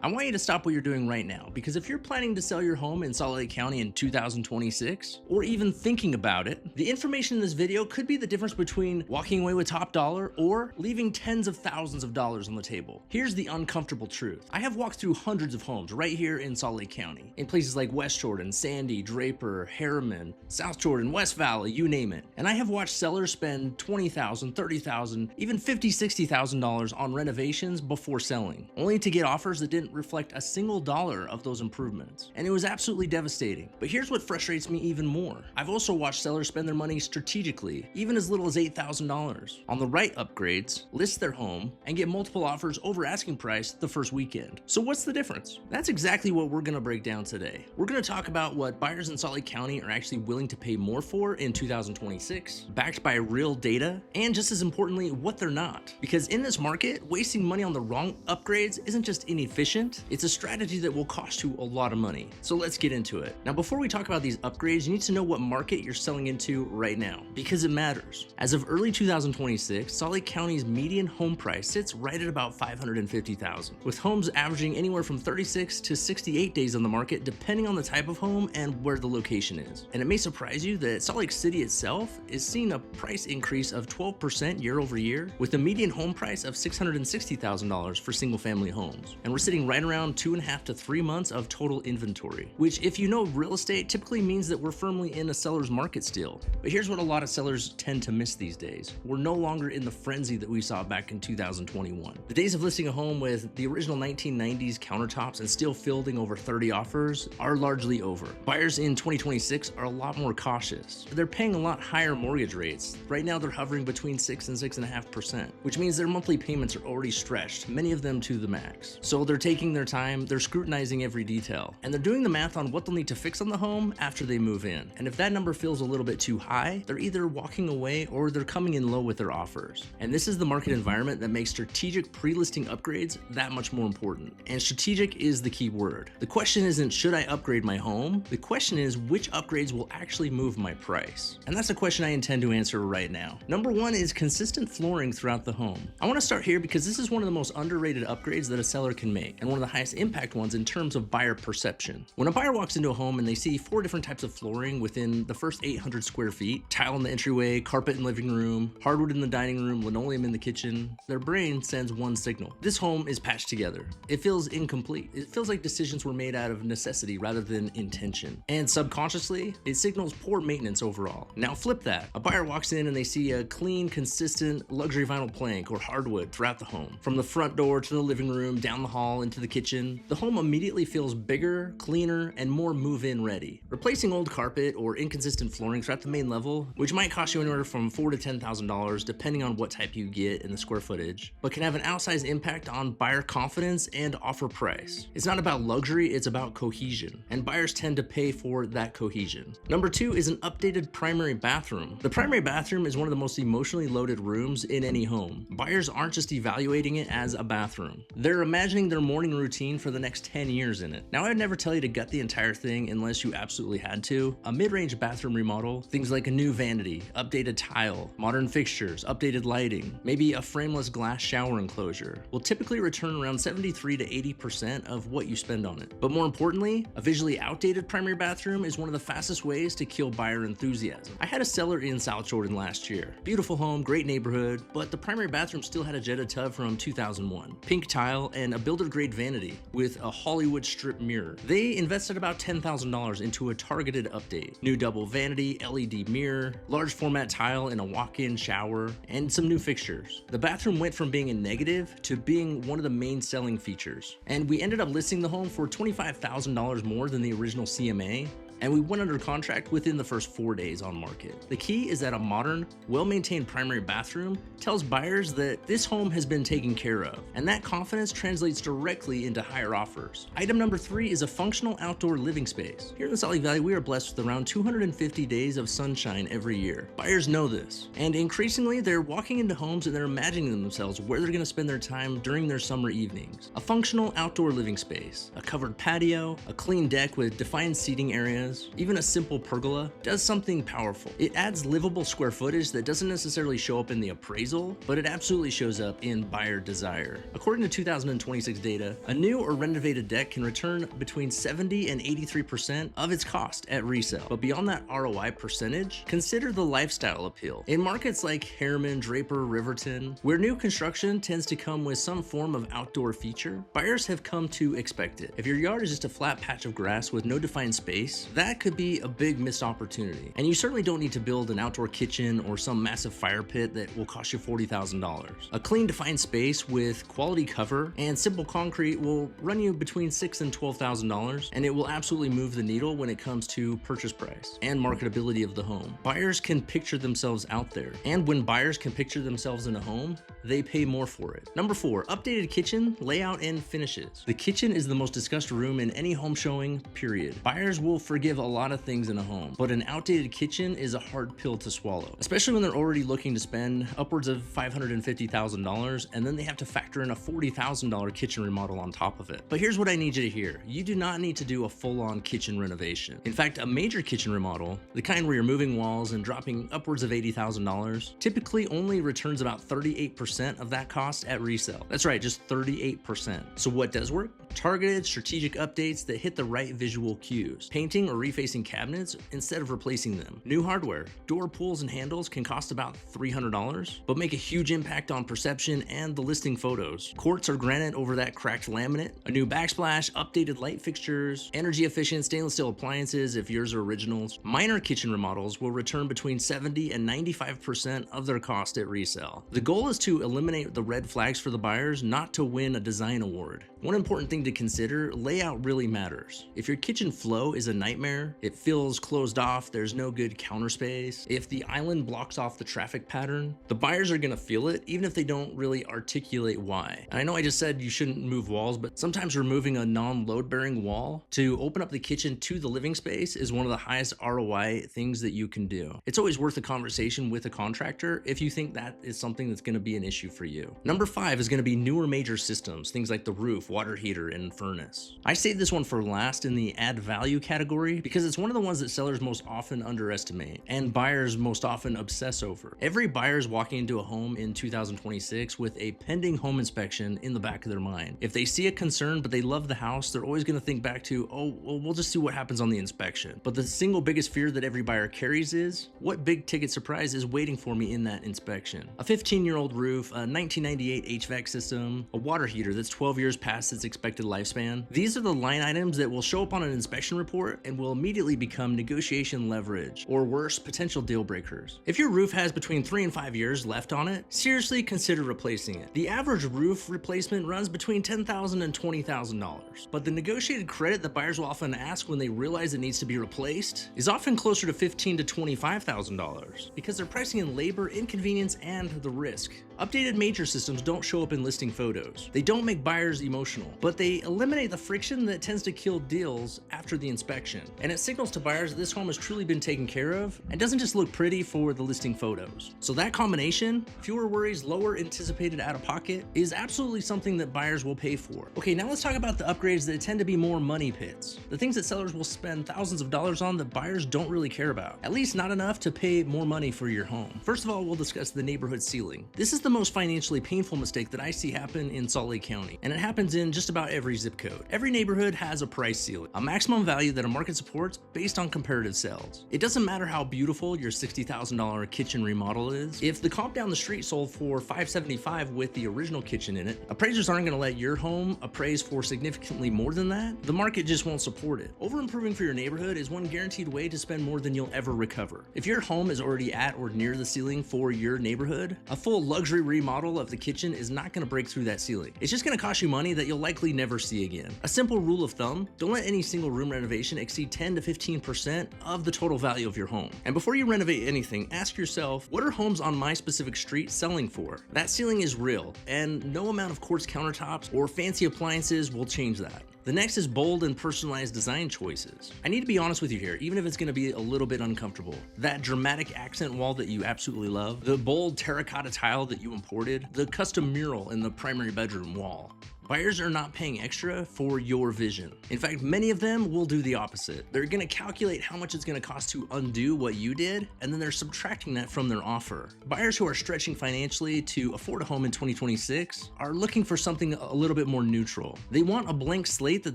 I want you to stop what you're doing right now, because if you're planning to sell your home in Salt Lake County in 2026, or even thinking about it, the information in this video could be the difference between walking away with top dollar or leaving tens of thousands of dollars on the table. Here's the uncomfortable truth. I have walked through hundreds of homes right here in Salt Lake County, in places like West Jordan, Sandy, Draper, Herriman, South Jordan, West Valley, you name it. And I have watched sellers spend $20,000, $30,000, even $50,000, $60,000 on renovations before selling, only to get offers that didn't reflect a single dollar of those improvements. And it was absolutely devastating. But here's what frustrates me even more. I've also watched sellers spend their money strategically, even as little as $8,000, on the right upgrades, list their home, and get multiple offers over asking price the first weekend. So what's the difference? That's exactly what we're gonna break down today. We're gonna talk about what buyers in Salt Lake County are actually willing to pay more for in 2026, backed by real data, and just as importantly, what they're not. Because in this market, wasting money on the wrong upgrades isn't just inefficient, it's a strategy that will cost you a lot of money. So let's get into it. Now, before we talk about these upgrades, you need to know what market you're selling into right now, because it matters. As of early 2026, Salt Lake County's median home price sits right at about $550,000, with homes averaging anywhere from 36 to 68 days on the market, depending on the type of home and where the location is. And it may surprise you that Salt Lake City itself is seeing a price increase of 12% year over year, with a median home price of $660,000 for single family homes. And we're sitting right around 2.5 to 3 months of total inventory, which, if you know real estate, typically means that we're firmly in a seller's market still. But here's what a lot of sellers tend to miss these days. We're no longer in the frenzy that we saw back in 2021. The days of listing a home with the original 1990s countertops and still fielding over 30 offers are largely over. Buyers in 2026 are a lot more cautious. They're paying a lot higher mortgage rates. Right now they're hovering between 6 and 6.5%, which means their monthly payments are already stretched, many of them to the max. So they're taking their time, they're scrutinizing every detail, and they're doing the math on what they'll need to fix on the home after they move in. And if that number feels a little bit too high, they're either walking away or they're coming in low with their offers. And this is the market environment that makes strategic pre-listing upgrades that much more important. And strategic is the key word. The question isn't, should I upgrade my home? The question is, which upgrades will actually move my price? And that's a question I intend to answer right now. Number one is consistent flooring throughout the home. I want to start here because this is one of the most underrated upgrades that a seller can make, and one of the highest impact ones in terms of buyer perception. When a buyer walks into a home and they see 4 different types of flooring within the first 800 square feet, tile in the entryway, carpet in the living room, hardwood in the dining room, linoleum in the kitchen, their brain sends one signal: this home is patched together. It feels incomplete. It feels like decisions were made out of necessity rather than intention. And subconsciously, it signals poor maintenance overall. Now flip that. A buyer walks in and they see a clean, consistent luxury vinyl plank or hardwood throughout the home. From the front door to the living room, down the hall, into the kitchen, the home immediately feels bigger, cleaner, and more move-in ready. Replacing old carpet or inconsistent flooring throughout the main level, which might cost you anywhere from $4,000 to $10,000 depending on what type you get and the square footage, but can have an outsized impact on buyer confidence and offer price. It's not about luxury, it's about cohesion, and buyers tend to pay for that cohesion. Number two is an updated primary bathroom. The primary bathroom is one of the most emotionally loaded rooms in any home. Buyers aren't just evaluating it as a bathroom. They're imagining their morning routine for the next 10 years in it. Now, I'd never tell you to gut the entire thing unless you absolutely had to. A mid-range bathroom remodel, things like a new vanity, updated tile, modern fixtures, updated lighting, maybe a frameless glass shower enclosure, will typically return around 73 to 80% of what you spend on it. But more importantly, a visually outdated primary bathroom is one of the fastest ways to kill buyer enthusiasm. I had a seller in South Jordan last year. Beautiful home, great neighborhood, but the primary bathroom still had a jetted tub from 2001, pink tile, and a builder-grade vanity with a Hollywood strip mirror. They invested about $10,000 into a targeted update. New double vanity, LED mirror, large format tile in a walk-in shower, and some new fixtures. The bathroom went from being a negative to being one of the main selling features. And we ended up listing the home for $25,000 more than the original CMA, and we went under contract within the first 4 days on market. The key is that a modern, well-maintained primary bathroom tells buyers that this home has been taken care of, and that confidence translates directly into higher offers. Item number 3 is a functional outdoor living space. Here in the Salt Lake Valley, we are blessed with around 250 days of sunshine every year. Buyers know this, and increasingly they're walking into homes and they're imagining themselves where they're gonna spend their time during their summer evenings. A functional outdoor living space, a covered patio, a clean deck with defined seating areas, balconas, even a simple pergola, does something powerful. It adds livable square footage that doesn't necessarily show up in the appraisal, but it absolutely shows up in buyer desire. According to 2026 data, a new or renovated deck can return between 70 and 83% of its cost at resale. But beyond that ROI percentage, consider the lifestyle appeal. In markets like Herriman, Draper, Riverton, where new construction tends to come with some form of outdoor feature, buyers have come to expect it. If your yard is just a flat patch of grass with no defined space, that could be a big missed opportunity. And you certainly don't need to build an outdoor kitchen or some massive fire pit that will cost you $40,000. A clean defined space with quality cover and simple concrete will run you between $6,000 and $12,000, and it will absolutely move the needle when it comes to purchase price and marketability of the home. Buyers can picture themselves out there, and when buyers can picture themselves in a home, they pay more for it. Number 4, updated kitchen, layout, and finishes. The kitchen is the most discussed room in any home showing, period. Buyers will forgive a lot of things in a home, but an outdated kitchen is a hard pill to swallow, especially when they're already looking to spend upwards of $550,000, and then they have to factor in a $40,000 kitchen remodel on top of it. But here's what I need you to hear. You do not need to do a full-on kitchen renovation. In fact, a major kitchen remodel, the kind where you're moving walls and dropping upwards of $80,000, typically only returns about 38% of that cost at resale. That's right, just 38%. So what does work? Targeted strategic updates that hit the right visual cues. Painting or refacing cabinets instead of replacing them. New hardware. Door pulls and handles can cost about $300, but make a huge impact on perception and the listing photos. Quartz or granite over that cracked laminate. A new backsplash, updated light fixtures, energy efficient stainless steel appliances if yours are originals. Minor kitchen remodels will return between 70 and 95% of their cost at resale. The goal is to eliminate the red flags for the buyers, not to win a design award. One important thing to consider, layout really matters. If your kitchen flow is a nightmare, it feels closed off, there's no good counter space, if the island blocks off the traffic pattern, the buyers are gonna feel it even if they don't really articulate why. And I know I just said you shouldn't move walls, but sometimes removing a non-load bearing wall to open up the kitchen to the living space is one of the highest ROI things that you can do. It's always worth a conversation with a contractor if you think that is something that's gonna be an issue for you. Number 5 is gonna be newer major systems, things like the roof, water heater, and furnace. I saved this one for last in the add value category because it's one of the ones that sellers most often underestimate and buyers most often obsess over. Every buyer is walking into a home in 2026 with a pending home inspection in the back of their mind. If they see a concern but they love the house, they're always going to think back to, oh, well, we'll just see what happens on the inspection. But the single biggest fear that every buyer carries is, what big ticket surprise is waiting for me in that inspection? A 15-year-old roof, a 1998 HVAC system, a water heater that's 12 years past its expected lifespan. These are the line items that will show up on an inspection report and will immediately become negotiation leverage, or worse, potential deal breakers. If your roof has between 3 and 5 years left on it, seriously consider replacing it. The average roof replacement runs between $10,000 and $20,000, but the negotiated credit that buyers will often ask when they realize it needs to be replaced is often closer to $15,000 to $25,000 because they're pricing in labor, inconvenience, and the risk. Updated major systems don't show up in listing photos. They don't make buyers emotional, but they eliminate the friction that tends to kill deals after the inspection. And it signals to buyers that this home has truly been taken care of and doesn't just look pretty for the listing photos. So that combination, fewer worries, lower anticipated out-of-pocket, is absolutely something that buyers will pay for. Okay, now let's talk about the upgrades that tend to be more money pits. The things that sellers will spend thousands of dollars on that buyers don't really care about. At least not enough to pay more money for your home. First of all, we'll discuss the neighborhood ceiling. This is the most financially painful mistake that I see happen in Salt Lake County, and it happens in just about every zip code. Every neighborhood has a price ceiling, a maximum value that a market supports based on comparative sales. It doesn't matter how beautiful your $60,000 kitchen remodel is. If the comp down the street sold for $575,000 with the original kitchen in it, appraisers aren't going to let your home appraise for significantly more than that. The market just won't support it. Over improving for your neighborhood is one guaranteed way to spend more than you'll ever recover. If your home is already at or near the ceiling for your neighborhood, a full luxury remodel of the kitchen is not going to break through that ceiling. It's just going to cost you money that you'll likely never see again. A simple rule of thumb, don't let any single room renovation exceed 10 to 15% of the total value of your home. And before you renovate anything, ask yourself, what are homes on my specific street selling for? That ceiling is real, and no amount of quartz countertops or fancy appliances will change that. The next is bold and personalized design choices. I need to be honest with you here, even if it's going to be a little bit uncomfortable. That dramatic accent wall that you absolutely love, the bold terracotta tile that you imported, the custom mural in the primary bedroom wall. Buyers are not paying extra for your vision. In fact, many of them will do the opposite. They're going to calculate how much it's going to cost to undo what you did, and then they're subtracting that from their offer. Buyers who are stretching financially to afford a home in 2026 are looking for something a little bit more neutral. They want a blank slate that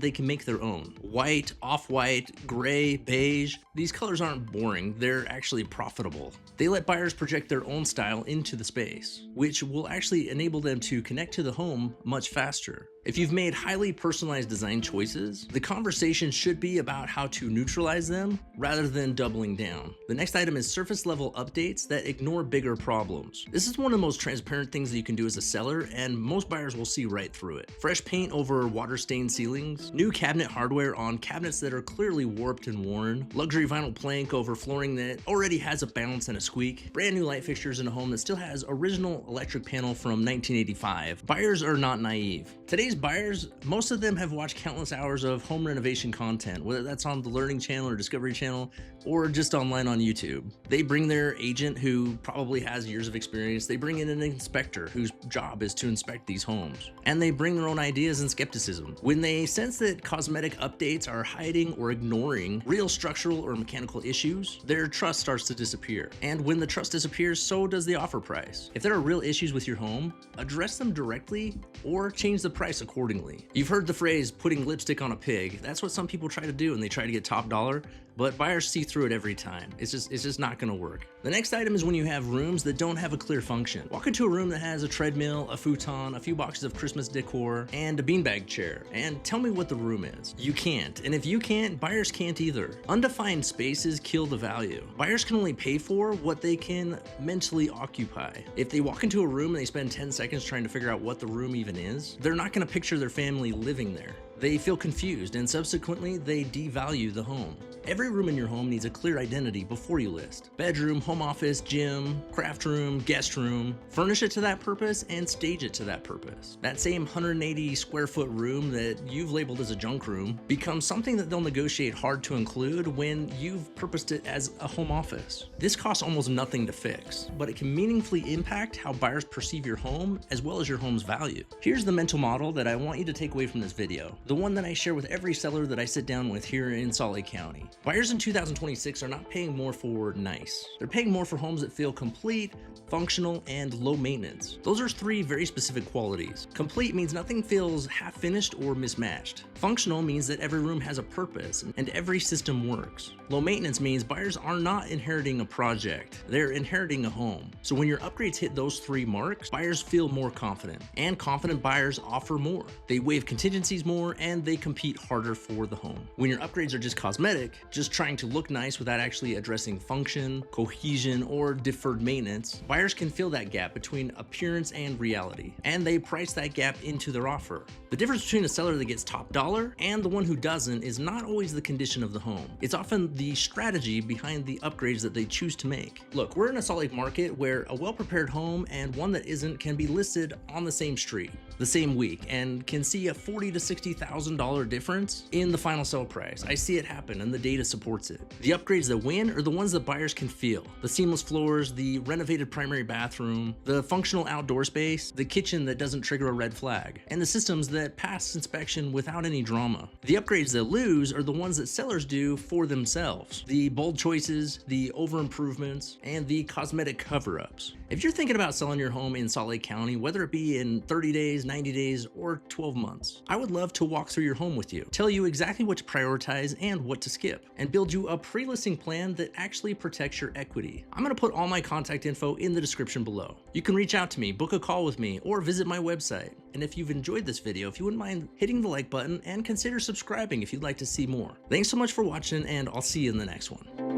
they can make their own. White, off-white, gray, beige. These colors aren't boring, they're actually profitable. They let buyers project their own style into the space, which will actually enable them to connect to the home much faster. If you've made highly personalized design choices, the conversation should be about how to neutralize them rather than doubling down. The next item is surface level updates that ignore bigger problems. This is one of the most transparent things that you can do as a seller, and most buyers will see right through it. Fresh paint over water-stained ceilings, new cabinet hardware on cabinets that are clearly warped and worn, luxury vinyl plank over flooring that already has a bounce and a squeak, brand new light fixtures in a home that still has original electric panel from 1985. Buyers are not naive. Today's buyers, most of them have watched countless hours of home renovation content, whether that's on the Learning Channel or Discovery Channel, or just online on YouTube. They bring their agent who probably has years of experience, they bring in an inspector whose job is to inspect these homes, and they bring their own ideas and skepticism. When they sense that cosmetic updates are hiding or ignoring real structural or mechanical issues, their trust starts to disappear. And when the trust disappears, so does the offer price. If there are real issues with your home, address them directly or change the price accordingly. You've heard the phrase putting lipstick on a pig. That's what some people try to do, and they try to get top dollar, but buyers see through it every time. It's just not gonna work. The next item is when you have rooms that don't have a clear function. Walk into a room that has a treadmill, a futon, a few boxes of Christmas decor, and a beanbag chair, and tell me what the room is. You can't, and if you can't, buyers can't either. Undefined spaces kill the value. Buyers can only pay for what they can mentally occupy. If they walk into a room and they spend 10 seconds trying to figure out what the room even is, they're not gonna picture their family living there. They feel confused, and subsequently, they devalue the home. Every room in your home needs a clear identity before you list. Bedroom, home office, gym, craft room, guest room. Furnish it to that purpose and stage it to that purpose. That same 180 square foot room that you've labeled as a junk room becomes something that they'll negotiate hard to include when you've purposed it as a home office. This costs almost nothing to fix, but it can meaningfully impact how buyers perceive your home as well as your home's value. Here's the mental model that I want you to take away from this video. The one that I share with every seller that I sit down with here in Salt Lake County. Buyers in 2026 are not paying more for nice. They're paying more for homes that feel complete, functional, and low maintenance. Those are three very specific qualities. Complete means nothing feels half finished or mismatched. Functional means that every room has a purpose and every system works. Low maintenance means buyers are not inheriting a project, they're inheriting a home. So when your upgrades hit those three marks, buyers feel more confident, and confident buyers offer more. They waive contingencies more, and they compete harder for the home. When your upgrades are just cosmetic, just trying to look nice without actually addressing function, cohesion, or deferred maintenance, buyers can fill that gap between appearance and reality, and they price that gap into their offer. The difference between a seller that gets top dollar and the one who doesn't is not always the condition of the home. It's often the strategy behind the upgrades that they choose to make. Look, we're in a Salt Lake market where a well-prepared home and one that isn't can be listed on the same street the same week and can see a $40,000 to $60,000 difference in the final sell price. I see it happen, and the data supports it. The upgrades that win are the ones that buyers can feel. The seamless floors, the renovated primary bathroom, the functional outdoor space, the kitchen that doesn't trigger a red flag, and the systems that pass inspection without any drama. The upgrades that lose are the ones that sellers do for themselves. The bold choices, the over improvements, and the cosmetic cover-ups. If you're thinking about selling your home in Salt Lake County, whether it be in 30 days, 90 days, or 12 months, I would love to walk through your home with you, tell you exactly what to prioritize and what to skip, and build you a pre-listing plan that actually protects your equity. I'm going to put all my contact info in the description below. You can reach out to me, book a call with me, or visit my website. And if you've enjoyed this video, if you wouldn't mind hitting the like button and consider subscribing if you'd like to see more. Thanks so much for watching, and I'll see you in the next one.